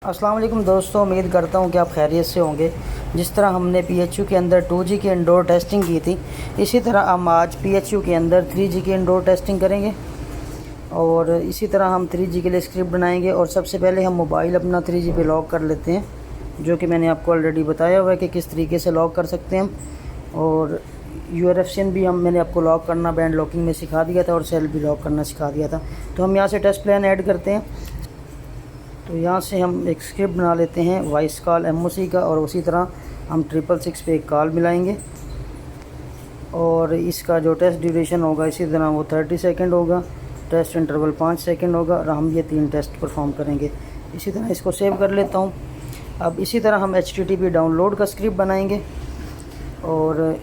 अस्सलाम वालेकुम दोस्तों, उम्मीद करता हूँ कि आप खैरियत से होंगे। जिस तरह हमने पीएचयू के अंदर 2G की इंडोर टेस्टिंग की थी, इसी तरह हम आज पीएचयू के अंदर 3G की इंडोर टेस्टिंग करेंगे। और इसी तरह हम 3G के लिए स्क्रिप्ट बनाएंगे। और सबसे पहले हम मोबाइल अपना 3G पे लॉक कर लेते हैं, जो कि मैंने आपको ऑलरेडी बताया हुआ है कि किस तरीके से लॉक कर सकते हैं हम। और URFCN भी मैंने आपको लॉक करना बैंड लॉकिंग में सिखा दिया था, और सेल भी लॉक करना सिखा दिया था। तो हम यहाँ से टेस्ट प्लान ऐड करते हैं। तो यहाँ से हम एक स्क्रिप्ट बना लेते हैं वॉइस कॉल MOC का, और उसी तरह हम 666 पे एक कॉल मिलाएंगे। और इसका जो टेस्ट ड्यूरेशन होगा इसी तरह वो 30 सेकंड होगा, टेस्ट इंटरवल 5 सेकंड होगा, और हम ये 3 टेस्ट परफॉर्म करेंगे। इसी तरह इसको सेव कर लेता हूँ। अब इसी तरह हम HTTP डाउनलोड का स्क्रिप्ट बनाएंगे, और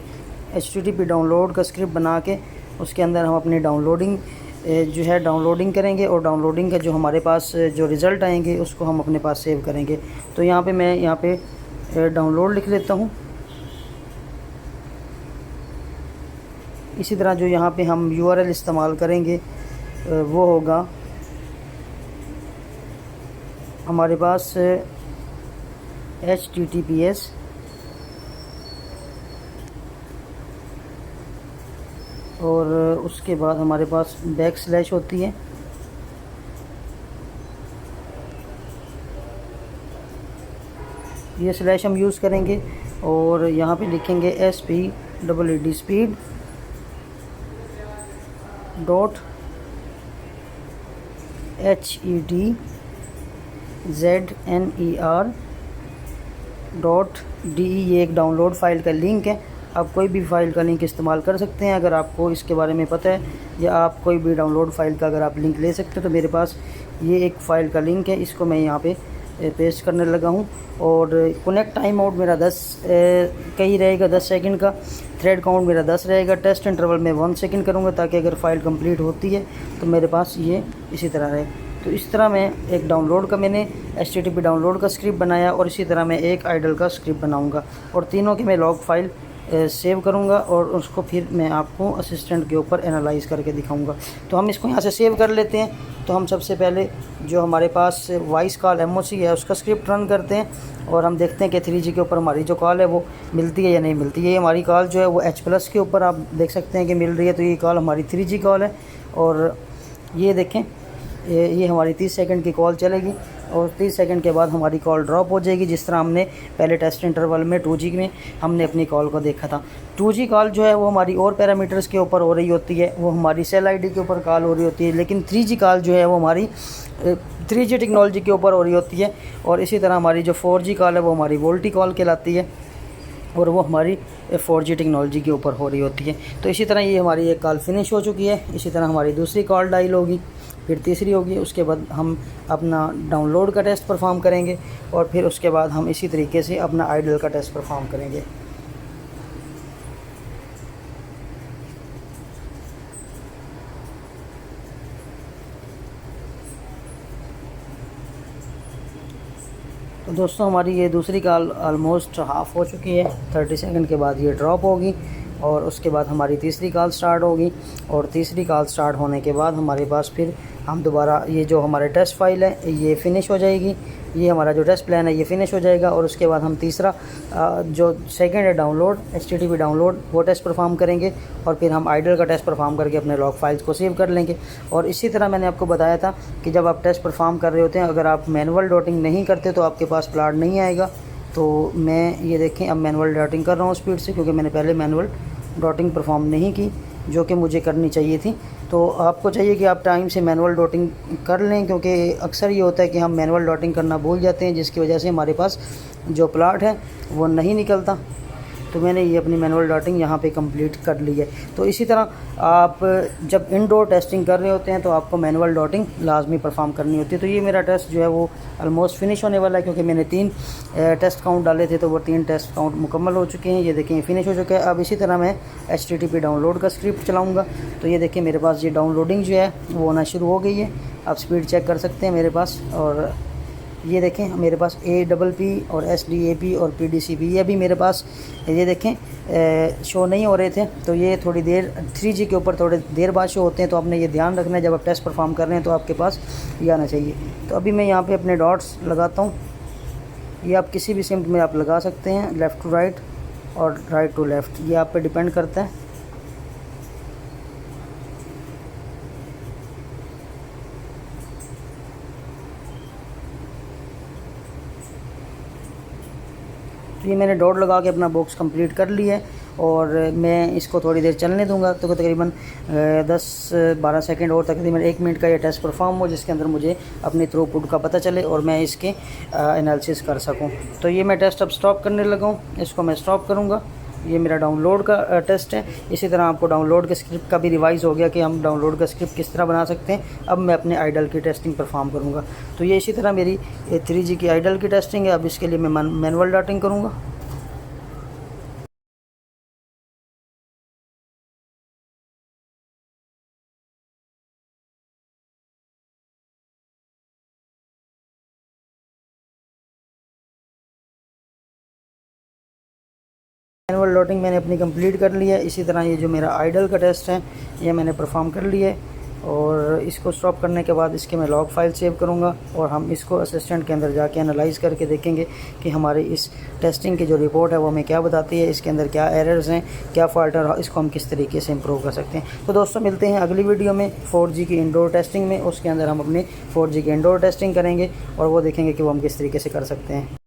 HTTP डाउनलोड का स्क्रिप्ट बना के उसके अंदर हम अपनी डाउनलोडिंग जो है डाउनलोडिंग करेंगे, और डाउनलोडिंग का जो हमारे पास जो रिज़ल्ट आएंगे उसको हम अपने पास सेव करेंगे। तो यहाँ पे मैं यहाँ पे डाउनलोड लिख लेता हूँ। इसी तरह जो यहाँ पे हम URL इस्तेमाल करेंगे वो होगा हमारे पास HTTPS और उसके बाद हमारे पास बैकस्लैश होती है। ये स्लैश हम यूज़ करेंगे, और यहाँ पे लिखेंगे SPEED speed dot HEDZNER dot DE। ये एक डाउनलोड फ़ाइल का लिंक है। आप कोई भी फ़ाइल का लिंक इस्तेमाल कर सकते हैं अगर आपको इसके बारे में पता है, या आप कोई भी डाउनलोड फ़ाइल का अगर आप लिंक ले सकते हैं। तो मेरे पास ये एक फ़ाइल का लिंक है, इसको मैं यहाँ पे पेस्ट करने लगा हूँ। और कनेक्ट टाइम आउट मेरा 10 कहीं रहेगा, 10 सेकंड का। थ्रेड काउंट मेरा 10 रहेगा। टेस्ट इंटरवल में 1 सेकंड करूँगा, ताकि अगर फ़ाइल कंप्लीट होती है तो मेरे पास ये इसी तरह रहे। तो इस तरह मैं एक डाउनलोड का मैंने HTTP डाउनलोड का स्क्रिप्ट बनाया, और इसी तरह मैं एक आइडल का स्क्रिप्ट बनाऊँगा, और तीनों की मैं लॉग फाइल सेव करूँगा, और उसको फिर मैं आपको असिस्टेंट के ऊपर एनालाइज़ करके दिखाऊँगा। तो हम इसको यहाँ से सेव कर लेते हैं। तो हम सबसे पहले जो हमारे पास वॉइस कॉल MOC है उसका स्क्रिप्ट रन करते हैं, और हम देखते हैं कि 3G के ऊपर हमारी जो कॉल है वो मिलती है या नहीं मिलती है। ये हमारी कॉल जो है वो H+ के ऊपर आप देख सकते हैं कि मिल रही है। तो ये कॉल हमारी 3G कॉल है, और ये देखें ये हमारी 30 सेकंड की कॉल चलेगी, और 30 सेकंड के बाद हमारी कॉल ड्रॉप हो जाएगी। जिस तरह हमने पहले टेस्ट इंटरवल में 2G में हमने अपनी कॉल को देखा था। 2G कॉल जो है वो हमारी और पैरामीटर्स के ऊपर हो रही होती है, वो हमारी सेल ID के ऊपर कॉल हो रही होती है। लेकिन 3G कॉल जो है वो हमारी 3G टेक्नोलॉजी के ऊपर हो रही होती है। और इसी तरह हमारी जो 4G कॉल है वो हमारी वोल्टी कॉल कहलाती है, और वो हमारी 4G टेक्नोलॉजी के ऊपर हो रही होती है। तो इसी तरह ये हमारी एक कॉल फिनिश हो चुकी है। इसी तरह हमारी दूसरी कॉल डायल होगी, फिर तीसरी होगी। उसके बाद हम अपना डाउनलोड का टेस्ट परफॉर्म करेंगे, और फिर उसके बाद हम इसी तरीके से अपना आइडल का टेस्ट परफॉर्म करेंगे। तो दोस्तों हमारी ये दूसरी कॉल ऑलमोस्ट हाफ़ हो चुकी है। 30 सेकंड के बाद ये ड्रॉप होगी, और उसके बाद हमारी तीसरी कॉल स्टार्ट होगी। और तीसरी कॉल स्टार्ट होने के बाद हमारे पास फिर हम दोबारा ये जो हमारे टेस्ट फाइल है ये फ़िनिश हो जाएगी। ये हमारा जो टेस्ट प्लान है ये फ़िनिश हो जाएगा, और उसके बाद हम तीसरा जो सेकंड है डाउनलोड HTTP डाउनलोड वो टेस्ट परफॉर्म करेंगे, और फिर हम आइडल का टेस्ट परफॉर्म करके अपने लॉग फाइल्स को सेव कर लेंगे। और इसी तरह मैंने आपको बताया था कि जब आप टेस्ट परफॉर्म कर रहे होते हैं, अगर आप मैनुअल डॉटिंग नहीं करते तो आपके पास प्लॉट नहीं आएगा। तो मैं ये देखें अब मैनुअल डॉटिंग कर रहा हूँ स्पीड से, क्योंकि मैंने पहले मैनुअल डॉटिंग परफॉर्म नहीं की, जो कि मुझे करनी चाहिए थी। तो आपको चाहिए कि आप टाइम से मैनुअल डॉटिंग कर लें, क्योंकि अक्सर ये होता है कि हम मैनुअल डॉटिंग करना भूल जाते हैं, जिसकी वजह से हमारे पास जो प्लॉट है वो नहीं निकलता। तो मैंने ये अपनी मैनुअल डॉटिंग यहाँ पे कंप्लीट कर ली है। तो इसी तरह आप जब इंडोर टेस्टिंग कर रहे होते हैं तो आपको मैनुअल डॉटिंग लाजमी परफॉर्म करनी होती है। तो ये मेरा टेस्ट जो है वो ऑलमोस्ट फिनिश होने वाला है, क्योंकि मैंने 3 टेस्ट काउंट डाले थे, तो वो 3 टेस्ट काउंट मुकम्मल हो चुके हैं। ये देखें फिनिश हो चुका है। अब इसी तरह मैं HTTP डाउनलोड का स्क्रिप्ट चलाऊँगा। तो ये देखिए मेरे पास ये डाउनलोडिंग जो है वो होना शुरू हो गई है। आप स्पीड चेक कर सकते हैं मेरे पास। और ये देखें मेरे पास APP और SDAP और PDCP ये भी मेरे पास ये देखें शो नहीं हो रहे थे। तो ये थोड़ी देर 3G के ऊपर थोड़ी देर बाद शो होते हैं। तो आपने ये ध्यान रखना है जब आप टेस्ट परफॉर्म कर रहे हैं तो आपके पास ये आना चाहिए। तो अभी मैं यहाँ पे अपने डॉट्स लगाता हूँ, ये आप किसी भी सिम में आप लगा सकते हैं, लेफ़्ट टू राइट और राइट टू लेफ़्ट, ये आप पे डिपेंड करता है। तो ये मैंने डॉट लगा के अपना बॉक्स कंप्लीट कर लिया है और मैं इसको थोड़ी देर चलने दूंगा, तो तकरीबन 10-12 सेकंड और, तकरीबन 1 मिनट का ये टेस्ट परफॉर्म हो, जिसके अंदर मुझे अपनी थ्रूपुट का पता चले और मैं इसके एनालिसिस कर सकूं। तो ये मैं टेस्ट अब स्टॉप करने लगा हूँ, इसको मैं स्टॉप करूँगा। ये मेरा डाउनलोड का टेस्ट है। इसी तरह आपको डाउनलोड के स्क्रिप्ट का भी रिवाइज़ हो गया कि हम डाउनलोड का स्क्रिप्ट किस तरह बना सकते हैं। अब मैं अपने आइडल की टेस्टिंग परफॉर्म करूँगा। तो ये इसी तरह मेरी 3G की आइडल की टेस्टिंग है। अब इसके लिए मैं मैनुअल डाटिंग करूँगा। मैनुअल डॉटिंग मैंने अपनी कंप्लीट कर लिया है। इसी तरह ये जो मेरा आइडल का टेस्ट है ये मैंने परफॉर्म कर लिया है और इसको स्टॉप करने के बाद इसके मैं लॉग फाइल सेव करूँगा और हम इसको असिस्टेंट के अंदर जाके एनालाइज़ करके देखेंगे कि हमारी इस टेस्टिंग की जो रिपोर्ट है वो हमें क्या बताती है, इसके अंदर क्या एरर्स हैं, क्या फॉल्ट है, इसको हम किस तरीके से इम्प्रूव कर सकते हैं। तो दोस्तों मिलते हैं अगली वीडियो में 4G की इंडोर टेस्टिंग में। उसके अंदर हम अपनी 4G की इंडोर टेस्टिंग करेंगे और वो देखेंगे कि वो हम किस तरीके से कर सकते हैं।